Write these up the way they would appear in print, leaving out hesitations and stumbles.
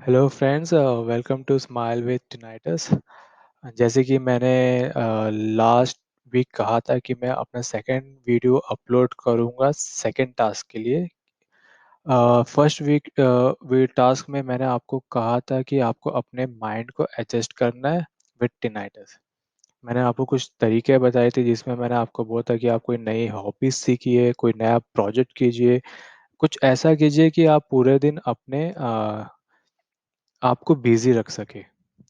Hello friends, welcome to smile with tinnitus. जैसे कि मैंने लास्ट वीक कहा था कि मैं अपना सेकंड वीडियो अपलोड करूंगा सेकंड टास्क के लिए। फर्स्ट वीक टास्क में मैंने आपको कहा था कि आपको अपने माइंड को एडजस्ट करना है विद टिनाइटस। मैंने आपको कुछ तरीके बताए थे जिसमें मैंने आपको बोला था कि आप कोई नई हॉबीज सीखिए, कोई नया प्रोजेक्ट कीजिए, कुछ ऐसा कीजिए कि आप पूरे दिन अपने आपको बिजी रख सके,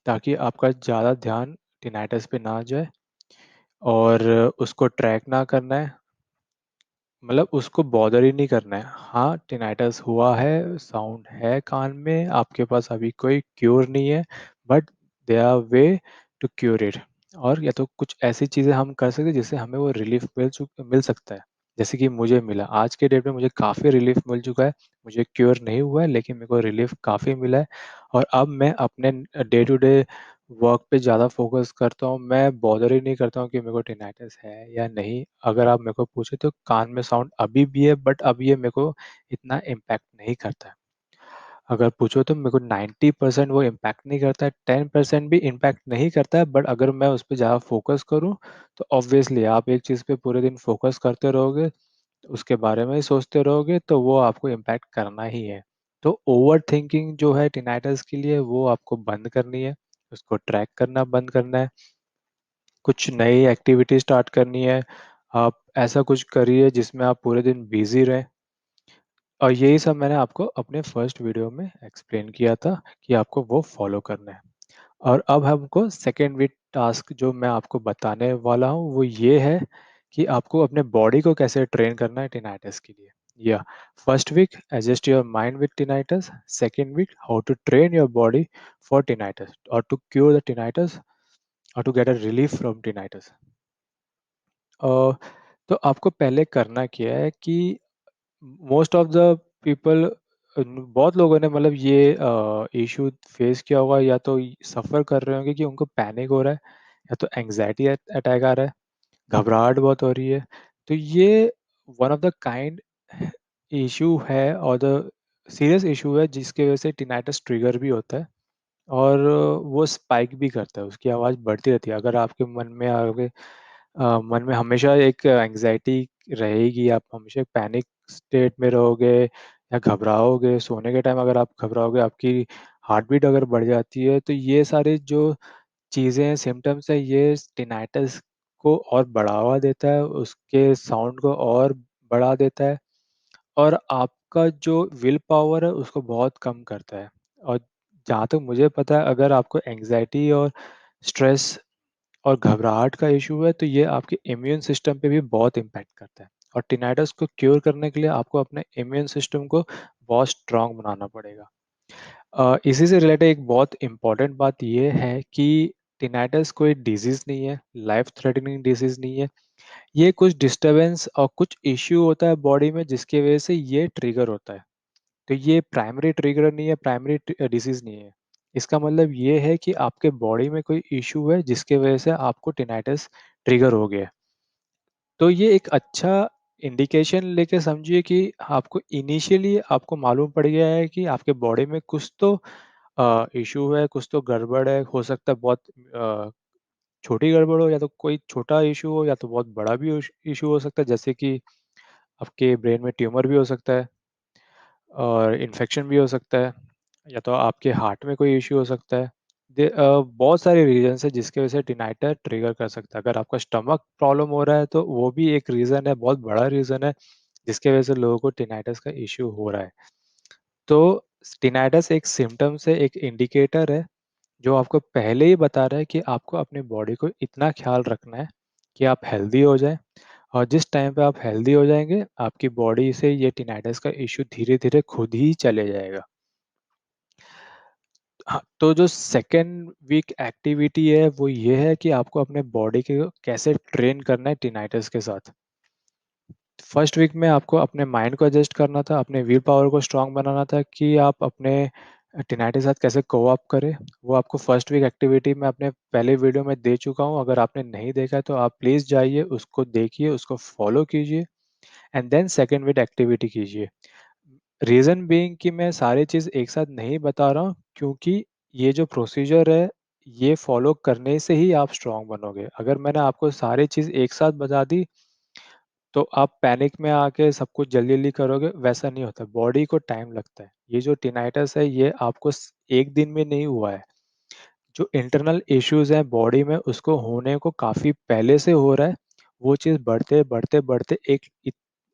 ताकि आपका ज़्यादा ध्यान टिनाइटस पे ना जाए और उसको ट्रैक ना करना है। मतलब उसको बॉदर ही नहीं करना है। हाँ, टिनाइटस हुआ है, साउंड है कान में, आपके पास अभी कोई क्योर नहीं है, but there are way to cure it. और या तो कुछ ऐसी चीज़ें हम कर सकते हैं जिससे हमें वो रिलीफ मिल सकता है। जैसे कि मुझे मिला, आज के डेट में मुझे काफ़ी रिलीफ मिल चुका है। मुझे क्योर नहीं हुआ है, लेकिन मेरे को रिलीफ काफ़ी मिला है। और अब मैं अपने डे टू डे वर्क पे ज़्यादा फ़ोकस करता हूँ। मैं बॉदर ही नहीं करता हूँ कि मेरे को टिनाइटस है या नहीं। अगर आप मेरे को पूछे तो कान में साउंड अभी भी है, बट अब ये मेरे को इतना इम्पैक्ट नहीं करता है। अगर पूछो तो मेरे को 90% वो इम्पैक्ट नहीं करता है, 10% भी इम्पैक्ट नहीं करता है। बट अगर मैं उस पे ज़्यादा फ़ोकस करूँ तो ऑब्वियसली आप एक चीज़ पे पूरे दिन फ़ोकस करते रहोगे, उसके बारे में ही सोचते रहोगे, तो वो आपको इम्पैक्ट करना ही है। तो ओवरथिंकिंग जो है टिनाइटस के लिए, वो आपको बंद करनी है, उसको ट्रैक करना बंद करना है, कुछ नई एक्टिविटी स्टार्ट करनी है। आप ऐसा कुछ करिए जिसमें आप पूरे दिन बिज़ी रहें। और यही सब मैंने आपको अपने फर्स्ट वीडियो में एक्सप्लेन किया था कि आपको वो फॉलो करना है। और अब हमको सेकेंड वीक टास्क जो मैं आपको बताने वाला हूँ वो ये है कि आपको अपने बॉडी को कैसे ट्रेन करना है टिनाइटस के लिए। या first week adjust your mind with tinnitus, second week how to train your body for tinnitus और टू क्योर द टिनाइटस और to get a relief from tinnitus. तो आपको पहले करना क्या है कि मोस्ट ऑफ द पीपल, बहुत लोगों ने मतलब ये इशू फेस किया होगा, या तो सफ़र कर रहे होंगे कि उनको पैनिक हो रहा है, या तो एंग्जाइटी अटैक आ रहा है, घबराहट बहुत हो रही है। तो ये one of the kind issue है और द सीरियस इशू है जिसकी वजह से टिनाइटस ट्रिगर भी होता है और वो स्पाइक भी करता है, उसकी आवाज़ बढ़ती रहती है। अगर आपके मन में हमेशा एक एंग्जायटी रहेगी, आप हमेशा पैनिक स्टेट में रहोगे या घबराओगे, सोने के टाइम अगर आप घबराओगे, आपकी हार्ट बीट अगर बढ़ जाती है, तो ये सारी जो चीज़ें हैं, सिम्पटम्स हैं, ये टिनाइटस को और बढ़ावा देता है, उसके साउंड को और बढ़ा देता है और आपका जो विल पावर है, उसको बहुत कम करता है। और जहाँ तक मुझे पता है, अगर आपको एंग्जायटी और स्ट्रेस और घबराहट का इश्यू है, तो ये आपके इम्यून सिस्टम पे भी बहुत इम्पैक्ट करता है। और टिनाइटस को क्योर करने के लिए आपको अपने इम्यून सिस्टम को बहुत स्ट्रॉन्ग बनाना पड़ेगा। इसी से रिलेटेड एक बहुत इम्पोर्टेंट बात ये है कि टिनाइटस कोई डिजीज़ नहीं है, लाइफ थ्रेटनिंग डिजीज़ नहीं है। ये कुछ डिस्टर्बेंस और कुछ इश्यू होता है बॉडी में जिसकी वजह से ये ट्रिगर होता है। तो ये प्राइमरी ट्रिगर नहीं है, प्राइमरी डिसीज़ नहीं है। इसका मतलब ये है कि आपके बॉडी में कोई इश्यू है जिसकी वजह से आपको टिनाइटस ट्रिगर हो गया है। तो ये एक अच्छा इंडिकेशन लेके समझिए कि आपको इनिशियली आपको मालूम पड़ गया है कि आपके बॉडी में कुछ तो इश्यू है, कुछ तो गड़बड़ है। हो सकता है बहुत छोटी गड़बड़ हो, या तो कोई छोटा इश्यू हो, या तो बहुत बड़ा भी इश्यू हो सकता है, जैसे कि आपके ब्रेन में ट्यूमर भी हो सकता है और इन्फेक्शन भी हो सकता है, या तो आपके हार्ट में कोई इश्यू हो सकता है। बहुत सारे रीज़न्स हैं जिसकी वजह से टिनाइटर ट्रिगर कर सकता है। अगर आपका स्टमक प्रॉब्लम हो रहा है तो वो भी एक रीज़न है, बहुत बड़ा रीज़न है जिसकी वजह से लोगों को टिनाइटस का इश्यू हो रहा है। तो टिनाइटस एक सिम्पटम्स है, एक इंडिकेटर है जो आपको पहले ही बता रहा है कि आपको अपनी बॉडी को इतना ख़्याल रखना है कि आप हेल्दी हो जाएँ। और जिस टाइम पे आप हेल्दी हो जाएँगे, आपकी बॉडी से ये टिनाइटस का इश्यू धीरे-धीरे खुद ही चले जाएगा। हाँ, तो जो सेकंड वीक एक्टिविटी है वो ये है कि आपको अपने बॉडी को कैसे ट्रेन करना है टिनाइटस के साथ। फर्स्ट वीक में आपको अपने माइंड को एडजस्ट करना था, अपने विल पावर को स्ट्रॉन्ग बनाना था कि आप अपने टिनाइटस के साथ कैसे कोऑप करें। वो आपको फर्स्ट वीक एक्टिविटी मैं अपने पहले वीडियो में दे चुका हूँ। अगर आपने नहीं देखा है तो आप प्लीज़ जाइए, उसको देखिए, उसको फॉलो कीजिए and then second week activity कीजिए। रीज़न बीइंग कि मैं सारी चीज़ एक साथ नहीं बता रहा हूँ, क्योंकि ये जो प्रोसीजर है, ये फ़ॉलो करने से ही आप स्ट्रॉन्ग बनोगे। अगर मैंने आपको सारी चीज़ एक साथ बता दी, तो आप पैनिक में आके सब कुछ जल्दी-जल्दी करोगे, वैसा नहीं होता। बॉडी को टाइम लगता है। ये जो टिनाइटस है, ये आपको 1 दिन में नहीं हुआ है। जो इंटरनल इश्यूज़ हैं बॉडी में, उसको होने को काफ़ी पहले से हो रहा है। वो चीज़ बढ़ते, बढ़ते, बढ़ते एक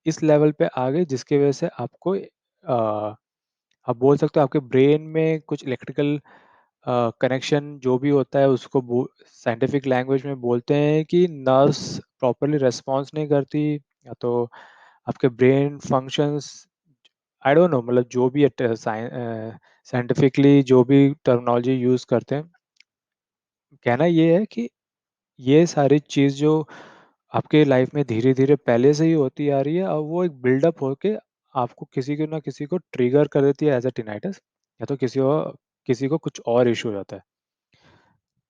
इस लेवल पे आ गई, जिसकी वज़ह से आपको आप बोल सकते हो आपके ब्रेन में कुछ इलेक्ट्रिकल कनेक्शन जो भी होता है, उसको साइंटिफिक लैंग्वेज में बोलते हैं कि नर्व्स प्रॉपर्ली रिस्पॉन्स नहीं करती, या तो आपके brain functions, I don't know, मतलब जो भी साइंटिफिकली जो भी टर्मिनोलॉजी यूज़ करते हैं, कहना ये है कि ये सारी चीज़ जो आपके लाइफ में धीरे-धीरे पहले से ही होती आ रही है, और वो एक बिल्डअप होके आपको किसी को ना किसी को ट्रिगर कर देती है एज़ अ टिनाइटस, या तो किसी को कुछ और इश्यू हो जाता है।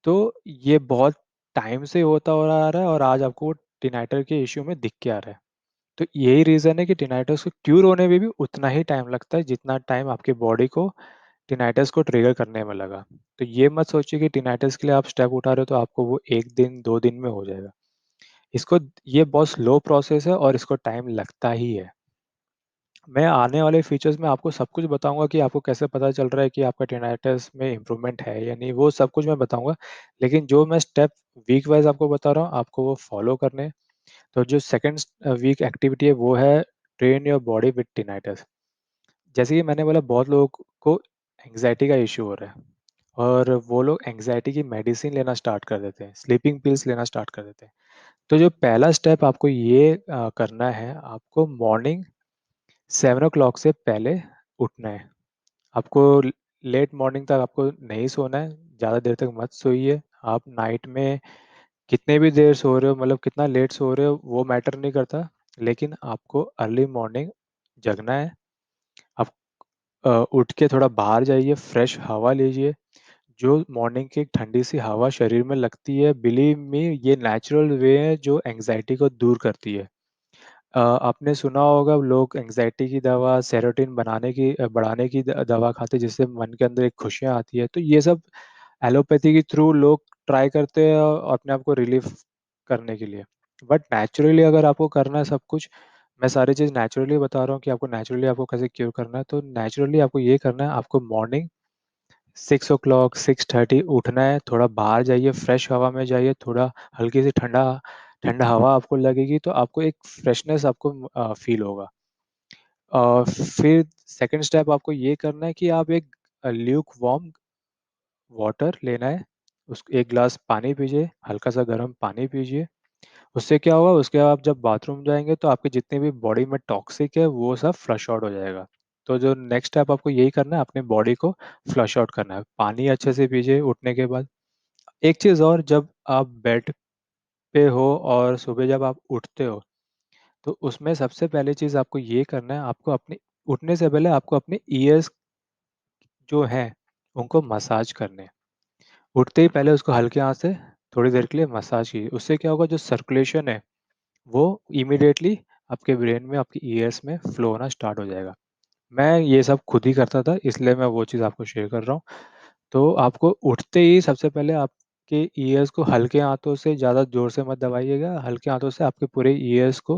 तो ये बहुत टाइम से होता हो रहा आ रहा है, और आज आपको वो टिनाइटर के इश्यू में दिख के आ रहा है। तो यही रीज़न है कि टिनाइटस को क्यूर होने में भी उतना ही टाइम लगता है, जितना टाइम आपकी बॉडी को टिनाइटस को ट्रिगर करने में लगा। तो ये मत सोचिए कि टिनाइटस के लिए आप स्टेप उठा रहे हो तो आपको वो 1 दिन, 2 दिन में हो जाएगा। इसको ये बहुत स्लो प्रोसेस है, और इसको टाइम लगता ही है। मैं आने वाले फीचर्स में आपको सब कुछ बताऊँगा कि आपको कैसे पता चल रहा है कि आपका टिनाइटस में इम्प्रूवमेंट है या नहीं, वो सब कुछ मैं बताऊँगा। लेकिन जो मैं स्टेप वीक वाइज़ आपको बता रहा हूँ, आपको वो फॉलो करने हैं। तो जो सेकंड वीक एक्टिविटी है, वो है train your body with tinnitus. जैसे कि मैंने बोला, बहुत लोगों को एंग्ज़ायटी का इश्यू हो रहा है, और वो लोग एंग्ज़ायटी की मेडिसिन लेना स्टार्ट कर देते हैं, स्लीपिंग पिल्स लेना स्टार्ट कर देते हैं। तो जो पहला स्टेप आपको ये करना है, आपको मॉर्निंग 7 ओ क्लॉक से पहले उठना है। आपको लेट मॉर्निंग तक आपको नहीं सोना है, ज़्यादा देर तक मत सोइए। आप नाइट में कितने भी देर सो रहे हो, मतलब कितना लेट सो रहे हो, वो मैटर नहीं करता, लेकिन आपको अर्ली मॉर्निंग जगना है। आप उठ के थोड़ा बाहर जाइए, फ्रेश हवा लीजिए। जो मॉर्निंग की एक ठंडी सी हवा शरीर में लगती है, बिलीव मी, ये नेचुरल वे है जो एंग्ज़ायटी को दूर करती है। आपने सुना होगा, लोग एंग्ज़ायटी की दवा, सेरोटोनिन बढ़ाने की दवा खाते हैं, जिससे मन के अंदर एक खुशियाँ आती है। तो ये सब एलोपैथी के थ्रू लोग ट्राई करते हैं, अपने आप को रिलीफ़ करने के लिए। बट नेचुरली अगर आपको करना है सब कुछ, मैं सारी चीज़ नेचुरली बता रहा हूँ कि आपको नेचुरली आपको कैसे क्यूर करना है। तो नेचुरली आपको ये करना है, आपको मॉर्निंग 6 ओ क्लॉक 6:30 उठना है, थोड़ा बाहर जाइए, फ्रेश हवा में जाइए, थोड़ा हल्की सी ठंडा ठंडा हवा आपको लगेगी, तो आपको एक फ्रेशनेस आपको फ़ील होगा। फिर सेकंड स्टेप आपको ये करना है कि आप एक ल्यूक वार्म वाटर लेना है, उस 1 ग्लास पानी पीजिए, हल्का-सा गर्म पानी पीजिए। उससे क्या होगा, उसके बाद आप जब बाथरूम जाएँगे, तो आपके जितने भी बॉडी में टॉक्सिक है, वो सब फ्लश आउट हो जाएगा। तो जो नेक्स्ट स्टेप आपको यही करना है, अपने बॉडी को फ्लश आउट करना है। पानी अच्छे से पीजिए उठने के बाद। एक चीज़ और, जब आप बेड पे हो और सुबह जब आप उठते हो, तो उसमें सबसे पहली चीज़ आपको ये करना है, आपको अपने उठने से पहले आपको अपने ईयर्स जो हैं, उनको मसाज करने हैं। उठते ही पहले उसको हल्के हाथ से थोड़ी देर के लिए मसाज कीजिए। उससे क्या होगा, जो सर्कुलेशन है, वो इमीडिएटली आपके ब्रेन में, आपके ईयर्स में फ्लो होना स्टार्ट हो जाएगा। मैं ये सब खुद ही करता था, इसलिए मैं वो चीज़ आपको शेयर कर रहा हूँ। तो आपको उठते ही सबसे पहले आपके ईयर्स को हल्के हाथों से, ज़्यादा ज़ोर से मत दबाइएगा, हल्के हाथों से आपके पूरे ईयर्स को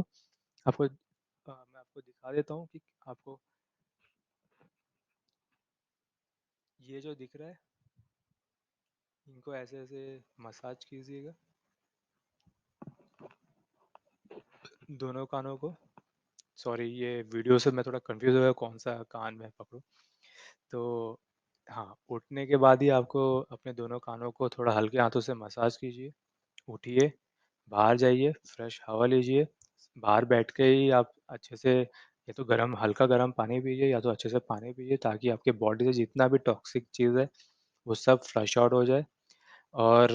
मैं आपको दिखा देता हूँ कि आपको ये जो दिख रहा है, इनको ऐसे-ऐसे मसाज कीजिएगा, दोनों कानों को। सॉरी, ये वीडियो से मैं थोड़ा कन्फ्यूज़ हो गया कौन-सा कान मैं पकड़ूँ। तो हाँ, उठने के बाद ही आपको अपने दोनों कानों को थोड़ा हल्के हाथों से मसाज कीजिए। उठिए, बाहर जाइए, फ्रेश हवा लीजिए। बाहर बैठ के ही आप अच्छे से या तो हल्का गरम पानी पीजिए, या तो अच्छे से पानी पीजिए, ताकि आपके बॉडी से जितना भी टॉक्सिक चीज़ है, वो सब फ्लश आउट हो जाए। और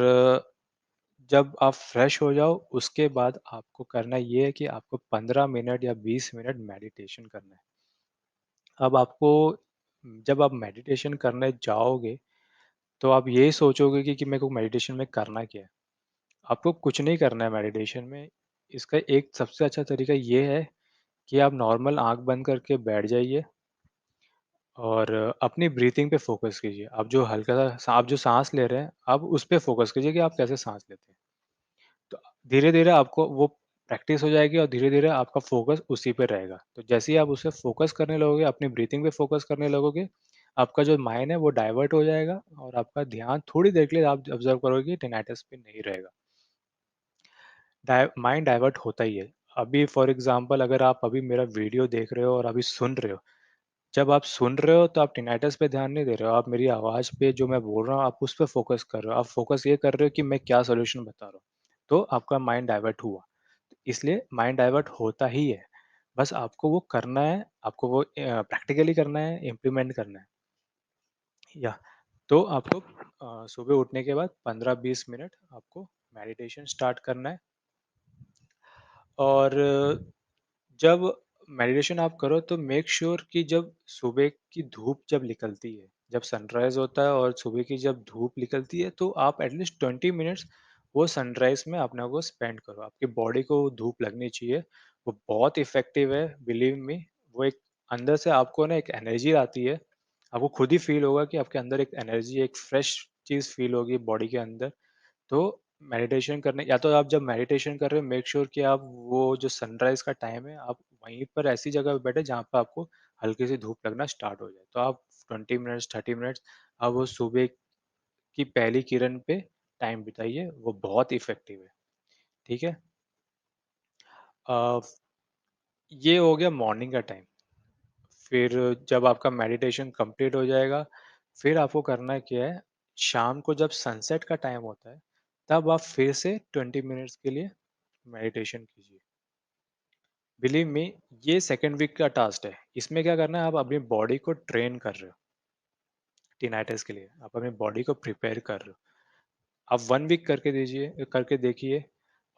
जब आप फ्रेश हो जाओ, उसके बाद आपको करना ये है कि आपको 15 मिनट या 20 मिनट मेडिटेशन करना है। अब आपको जब आप मेडिटेशन करने जाओगे, तो आप यही सोचोगे कि मेरे को मेडिटेशन में करना क्या है? आपको कुछ नहीं करना है मेडिटेशन में। इसका एक सबसे अच्छा तरीका ये है कि आप नॉर्मल आँख बंद करके बैठ जाइए। और अपनी ब्रीथिंग पे फ़ोकस कीजिए। आप जो साँस ले रहे हैं, आप उस पे फ़ोकस कीजिए कि आप कैसे साँस लेते हैं। तो धीरे-धीरे आपको वो प्रैक्टिस हो जाएगी और धीरे-धीरे आपका फ़ोकस उसी पे रहेगा। तो जैसे ही आप उस पे फ़ोकस करने लगोगे, अपनी ब्रीथिंग पे फ़ोकस करने लगोगे, आपका जो माइंड है वो डाइवर्ट हो जाएगा और आपका ध्यान थोड़ी देर के लिए आप ऑब्ज़र्व करोगे कि टिनेटस पे नहीं रहेगा। माइंड डाइवर्ट होता ही है। अभी फॉर एग्ज़ाम्पल अगर आप अभी मेरा वीडियो देख रहे हो और अभी सुन रहे हो, जब आप सुन रहे हो तो आप tinnitus पे ध्यान नहीं दे रहे हो, आप मेरी आवाज़ पे जो मैं बोल रहा हूँ आप उस पे फ़ोकस कर रहे हो। आप फ़ोकस ये कर रहे हो कि मैं क्या सॉल्यूशन बता रहा हूँ। तो आपका माइंड डाइवर्ट हुआ। इसलिए माइंड डाइवर्ट होता ही है। बस आपको वो करना है, आपको वो प्रैक्टिकली करना है, इम्प्लीमेंट करना है। या तो आपको सुबह उठने के बाद 15-20 मिनट आपको मेडिटेशन स्टार्ट करना है और जब मेडिटेशन आप करो तो मेक श्योर कि जब सुबह की धूप जब निकलती है, जब सनराइज होता है और सुबह की जब धूप निकलती है तो आप एटलीस्ट 20 मिनट्स वो सनराइज में अपने को स्पेंड करो। आपकी बॉडी को धूप लगनी चाहिए। वो बहुत इफेक्टिव है, बिलीव मी। वो एक अंदर से आपको ना एक एनर्जी आती है। आपको खुद ही फील होगा कि आपके अंदर एक एनर्जी, एक फ्रेश चीज़ फील होगी बॉडी के अंदर। तो मेडिटेशन करने या तो आप जब मेडिटेशन कर रहे हो मेक श्योर कि आप वो जो सनराइज का टाइम है आप वहीं पर ऐसी जगह पे बैठे जहाँ पे आपको हल्की सी धूप लगना स्टार्ट हो जाए। तो आप 20 मिनट्स 30 मिनट्स आप वो सुबह की पहली किरण पे टाइम बिताइए, वो बहुत इफेक्टिव है। ठीक है। अ, ये हो गया मॉर्निंग का टाइम। फिर जब आपका मेडिटेशन कंप्लीट हो जाएगा, फिर आपको करना क्या है, शाम को जब सनसेट का टाइम होता है, तब आप फिर से 20 मिनट्स के लिए मेडिटेशन कीजिए। बिलीव मी, ये सेकंड वीक का टास्क है। इसमें क्या करना है, आप अपनी बॉडी को ट्रेन कर रहे हो टिनाइटिस के लिए। आप अपनी बॉडी को प्रिपेयर कर रहे हो। आप 1 वीक करके देखिए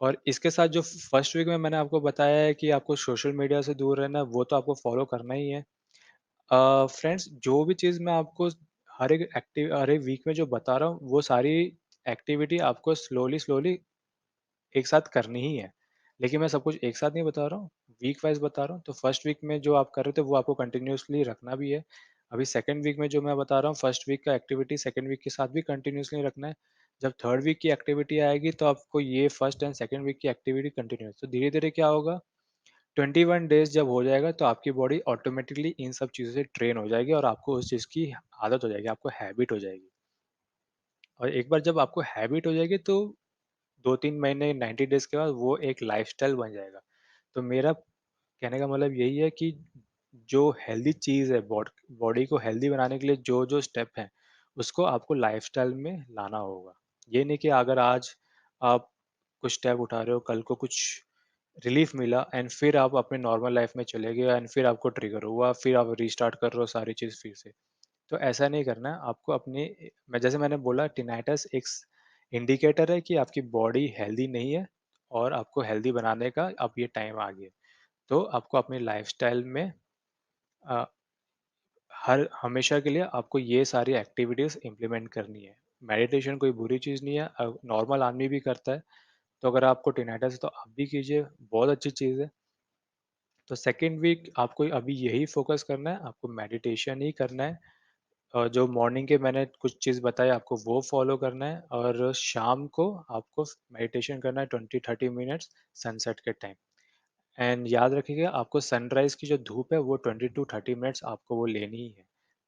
और इसके साथ जो फर्स्ट वीक में मैंने आपको बताया है कि आपको सोशल मीडिया से दूर रहना है, वो तो आपको फॉलो करना ही है। फ्रेंड्स, जो भी चीज़ मैं आपको हर एक वीक में जो बता रहा हूँ, वो सारी एक्टिविटी आपको स्लोली-स्लोली एक साथ करनी ही है। लेकिन मैं सब कुछ एक साथ नहीं बता रहा हूँ, वीक वाइज़ बता रहा हूँ। तो फर्स्ट वीक में जो आप कर रहे थे वो आपको कंटिन्यूअसली रखना भी है। अभी सेकंड वीक में जो मैं बता रहा हूँ फर्स्ट वीक का एक्टिविटी सेकंड वीक के साथ भी कंटिन्यूअसली रखना है। जब थर्ड वीक की एक्टिविटी आएगी तो आपको ये फर्स्ट एंड सेकंड वीक की एक्टिविटी कंटिन्यूअस, तो धीरे-धीरे क्या होगा, 21 डेज़ जब हो जाएगा तो आपकी बॉडी ऑटोमैटिकली इन सब चीज़ों से ट्रेन हो जाएगी और आपको उस चीज़ की आदत हो जाएगी, आपको हैबिट हो जाएगी। और एक बार जब आपको हैबिट हो जाएगी तो 2-3 महीने 90 डेज़ के बाद वो एक लाइफ़स्टाइल बन जाएगा। तो मेरा कहने का मतलब यही है कि जो हेल्दी चीज़ है बॉडी को हेल्दी बनाने के लिए जो-जो स्टेप हैं, उसको आपको लाइफ़स्टाइल में लाना होगा। ये नहीं कि अगर आज आप कुछ स्टेप उठा रहे हो, कल को कुछ रिलीफ़ मिला एंड फिर आप अपने नॉर्मल लाइफ़ में चले गए एंड फिर आपको ट्रिगर हुआ, फिर आप रीस्टार्ट कर रहे हो सारी चीज़ फिर से। तो ऐसा नहीं करना है, आपको अपनी मैं जैसे मैंने बोला टिनाइटस एक इंडिकेटर है कि आपकी बॉडी हेल्दी नहीं है और आपको हेल्दी बनाने का अब ये टाइम आ गया है। तो आपको अपनी लाइफ़स्टाइल में अ, हर हमेशा के लिए आपको ये सारी एक्टिविटीज़ इम्प्लीमेंट करनी है। मेडिटेशन कोई बुरी चीज़ नहीं है, नॉर्मल आदमी भी करता है। तो अगर आपको टिनाइटस है तो आप भी कीजिए, बहुत अच्छी चीज़ है। तो सेकंड वीक आपको अभी यही फ़ोकस करना है, आपको मेडिटेशन ही करना है। जो मॉर्निंग के मैंने कुछ चीज़ बताई आपको वो फ़ॉलो करना है और शाम को आपको मेडिटेशन करना है 20-30 मिनट्स सनसेट के टाइम। एंड याद रखिएगा आपको सनराइज़ की जो धूप है वो 20 टू 30 मिनट्स आपको वो लेनी ही है।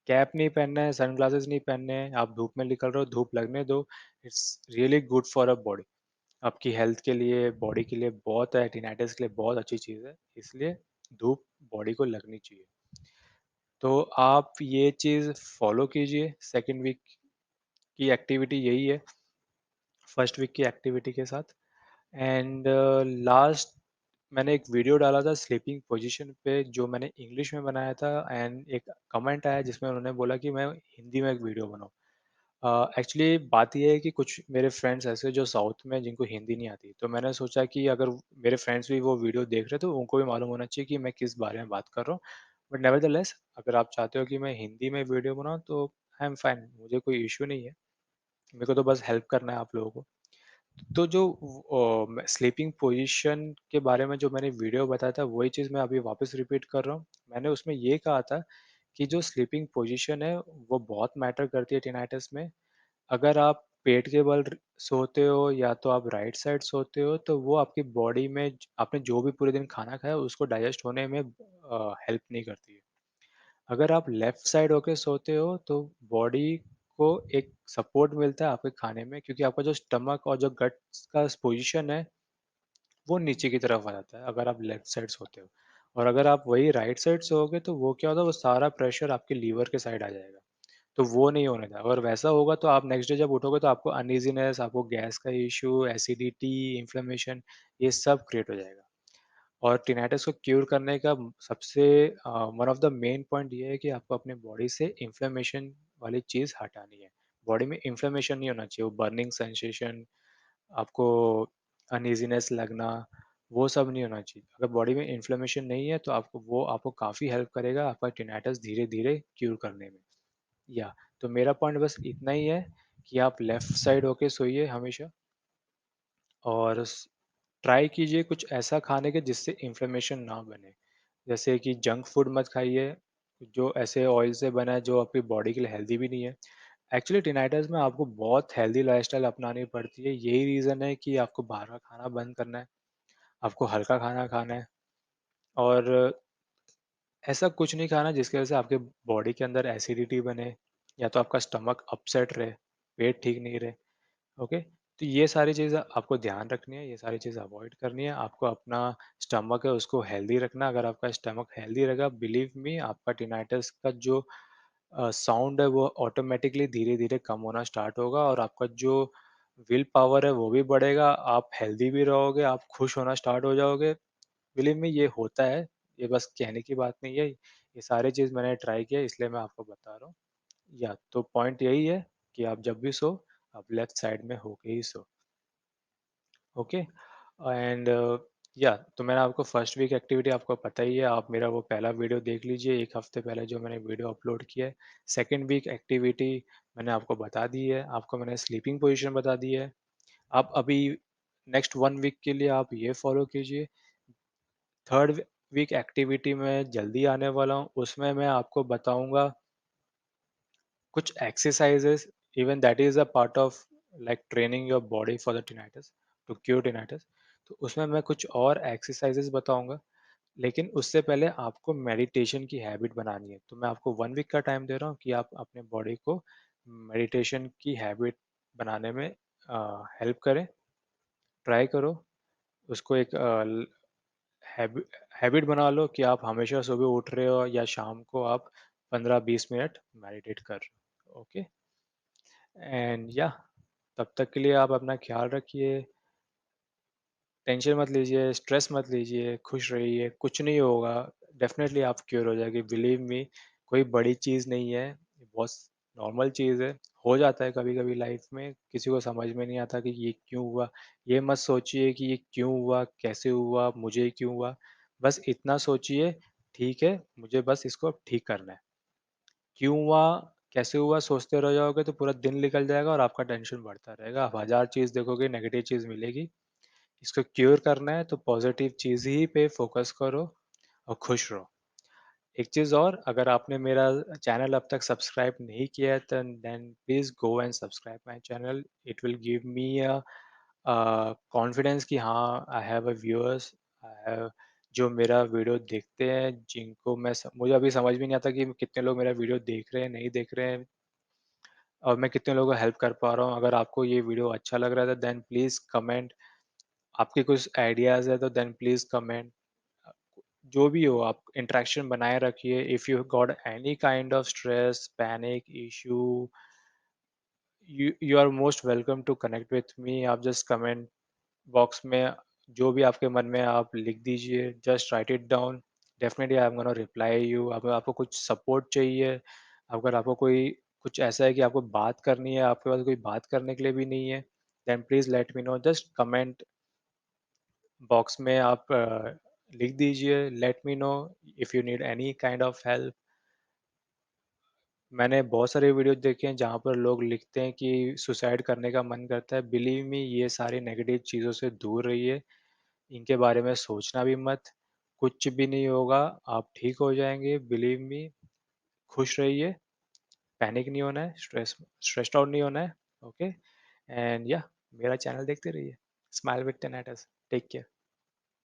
कैप नहीं पहनना है, सनग्लासेस नहीं पहनने हैं, आप धूप में निकल रहे हो, धूप लगने दो। It's really good for a body. आपकी हेल्थ के लिए, बॉडी के लिए बहुत है, टिनाइटिस के लिए बहुत अच्छी चीज़ है। इसलिए धूप बॉडी को लगनी चाहिए। तो आप ये चीज़ फ़ॉलो कीजिए। सेकंड वीक की एक्टिविटी यही है, फर्स्ट वीक की एक्टिविटी के साथ। एंड लास्ट मैंने एक वीडियो डाला था स्लीपिंग पोजीशन पे जो मैंने इंग्लिश में बनाया था एंड एक कमेंट आया जिसमें उन्होंने बोला कि मैं हिंदी में एक वीडियो बनाऊँ। एक्चुअली बात ये है कि कुछ मेरे फ्रेंड्स ऐसे जो साउथ में जिनको हिंदी नहीं आती, तो मैंने सोचा कि अगर मेरे फ्रेंड्स भी वो वीडियो देख रहे हैं तो उनको भी मालूम होना चाहिए कि मैं किस बारे में बात कर रहा हूँ। बट नेवरदलेस अगर आप चाहते हो कि मैं हिंदी में वीडियो बनाऊँ तो आई एम फाइन, मुझे कोई इश्यू नहीं है। मेरे को तो बस हेल्प करना है आप लोगों को। तो जो स्लीपिंग पोजीशन के बारे में जो मैंने वीडियो बताया था वही चीज़ मैं अभी वापस रिपीट कर रहा हूँ। मैंने उसमें ये कहा था कि जो स्लीपिंग पोजीशन है वो बहुत मैटर करती है टिनाइटस में। अगर आप पेट के बल सोते हो या तो आप राइट साइड सोते हो तो वो आपकी बॉडी में आपने जो भी पूरे दिन खाना खाया उसको डाइजेस्ट होने में हेल्प नहीं करती है। अगर आप लेफ्ट साइड होके सोते हो तो बॉडी को एक सपोर्ट मिलता है आपके खाने में, क्योंकि आपका जो स्टमक और जो गट्स का पोजीशन है वो नीचे की तरफ आ जाता है अगर आप लेफ्ट साइड सोते हो। और अगर आप वही राइट साइड सोओगे तो वो क्या होता है, वो सारा प्रेशर आपके लीवर के साइड आ जाएगा। तो वो नहीं होने था। अगर वैसा होगा तो आप नेक्स्ट डे जब उठोगे तो आपको अनईज़ीनेस, आपको गैस का इश्यू, एसिडिटी, इन्फ्लेमेशन, ये सब क्रिएट हो जाएगा। और टिनाइटिस को क्यूर करने का सबसे one of the main point ये है कि आपको अपने बॉडी से इन्फ्लेमेशन वाली चीज़ हटानी है। बॉडी में इन्फ्लेमेशन नहीं होना चाहिए, वो बर्निंग सेंसेशन, आपको अनईज़ीनेस लगना, वो सब नहीं होना चाहिए। अगर बॉडी में इन्फ्लेमेशन नहीं है तो आपको काफ़ी हेल्प करेगा आपका टिनाइटिस धीरे-धीरे क्यूर करने में। या तो मेरा पॉइंट बस इतना ही है कि आप लेफ्ट साइड होके सोइए हमेशा, और ट्राई कीजिए कुछ ऐसा खाने के जिससे इन्फ्लेमेशन ना बने। जैसे कि जंक फूड मत खाइए, जो ऐसे ऑयल से बना है जो आपकी बॉडी के लिए हेल्दी भी नहीं है। एक्चुअली टिनाइटिस में आपको बहुत हेल्दी लाइफ़स्टाइल अपनानी पड़ती है, यही रीज़न है कि आपको बाहर का खाना बंद करना है, आपको हल्का खाना खाना है, और ऐसा कुछ नहीं खाना जिसकी वज़ह से आपके बॉडी के अंदर एसिडिटी बने या तो आपका स्टमक अपसेट रहे, पेट ठीक नहीं रहे। ओके, तो ये सारी चीज़ें आपको ध्यान रखनी है, ये सारी चीज़ें अवॉइड करनी है। आपको अपना स्टमक है उसको हेल्दी रखना है। अगर आपका स्टमक हेल्दी रहेगा, बिलीव मी, आपका टिनाइटिस का जो साउंड है वो ऑटोमेटिकली धीरे-धीरे कम होना स्टार्ट होगा, और आपका जो विल पावर है वो भी बढ़ेगा, आप हेल्दी भी रहोगे, आप खुश होना स्टार्ट हो जाओगे। बिलीव मी, ये होता है, ये बस कहने की बात नहीं है। ये सारी चीज़ मैंने ट्राई किया है, इसलिए मैं आपको बता रहा हूँ। या तो पॉइंट यही है कि आप जब भी सो, आप लेफ्ट साइड में होके ही सो। ओके, एंड या तो मैंने आपको फर्स्ट वीक एक्टिविटी आपको पता ही है, आप मेरा वो पहला वीडियो देख लीजिए 1 हफ्ते पहले जो मैंने वीडियो अपलोड किया है। सेकंड वीक एक्टिविटी मैंने आपको बता दी है, आपको मैंने स्लीपिंग पोजीशन बता दी है। आप अभी नेक्स्ट 1 वीक के लिए आप ये फॉलो कीजिए। थर्ड वीक एक्टिविटी में जल्दी आने वाला हूँ, उसमें मैं आपको बताऊँगा कुछ exercises, even that is a part of like training your body for the tinnitus, to cure tinnitus. तो उसमें मैं कुछ और एक्सरसाइजेस बताऊँगा, लेकिन उससे पहले आपको मेडिटेशन की हैबिट बनानी है। तो मैं आपको 1 वीक का टाइम दे रहा हूँ कि आप अपने बॉडी को मेडिटेशन की हैबिट बनाने में हेल्प करें, ट्राई करो। उसको एक हैबिट बना लो कि आप हमेशा सुबह उठ रहे हो या शाम को आप 15-20 मिनट मेडिटेट कर रहे हो। ओके? एंड या तब तक के लिए आप अपना ख्याल रखिए, टेंशन मत लीजिए, स्ट्रेस मत लीजिए, खुश रहिए, कुछ नहीं होगा, डेफ़िनेटली आप क्योर हो जाएँगे, बिलीव मी, कोई बड़ी चीज़ नहीं है, ये बहुत नॉर्मल चीज़ है, हो जाता है कभी-कभी लाइफ़ में, किसी को समझ में नहीं आता कि ये क्यों हुआ? ये मत सोचिए कि ये क्यों हुआ, कैसे हुआ, मुझे क्यों हुआ? बस इतना सोचिए, ठीक है, मुझे बस इसको अब ठीक करना है। क्यों हुआ, कैसे हुआ सोचते रह जाओगे तो पूरा दिन निकल जाएगा और आपका टेंशन बढ़ता रहेगा। आप हज़ार चीज़ देखोगे, नेगेटिव चीज़ मिलेगी। इसको क्यूर करना है तो पॉज़िटिव चीज़ ही पे फ़ोकस करो और खुश रहो। एक चीज़ और, अगर आपने मेरा चैनल अब तक सब्सक्राइब नहीं किया है then please go and subscribe my channel. It will give me confidence कि हाँ, I have a viewers, I have जो मेरा वीडियो देखते हैं, जिनको मुझे अभी समझ भी नहीं आता कि कितने लोग मेरा वीडियो देख रहे हैं, नहीं देख रहे हैं, और मैं कितने लोगों को हेल्प कर पा रहा हूँ। अगर आपको ये वीडियो अच्छा लग रहा है तो देन प्लीज़ कमेंट, आपके कुछ आइडियाज़ है तो देन प्लीज़ कमेंट। अ, जो भी हो आप इंटरेक्शन बनाए रखिए। If you got any kind of stress, panic, issue, you are most welcome to connect with me. आप जस्ट कमेंट बॉक्स में जो भी आपके मन में है, आप लिख दीजिए, just right it down. Definitely I am gonna reply you. अगर आपको कुछ सपोर्ट चाहिए, अगर आपको कोई कुछ ऐसा है कि आपको बात करनी है, आपके पास कोई बात करने के लिए भी नहीं है, then please let me know. Just comment box में आप लिख दीजिए, let me know if you need any kind of help. मैंने बहुत सारे वीडियो देखे हैं जहाँ पर लोग लिखते हैं कि सुसाइड करने का मन करता है। बिलीव मी, ये सारी नेगेटिव चीज़ों से दूर रहिए, इनके बारे में सोचना भी मत, कुछ भी नहीं होगा, आप ठीक हो जाएँगे, बिलीव मी। खुश रहिए, पैनिक नहीं होना है, स्ट्रेस्ड आउट नहीं होना है, ओके? एंड या मेरा चैनल देखते रहिए। स्माइल विद 10 एटर्स। Take care.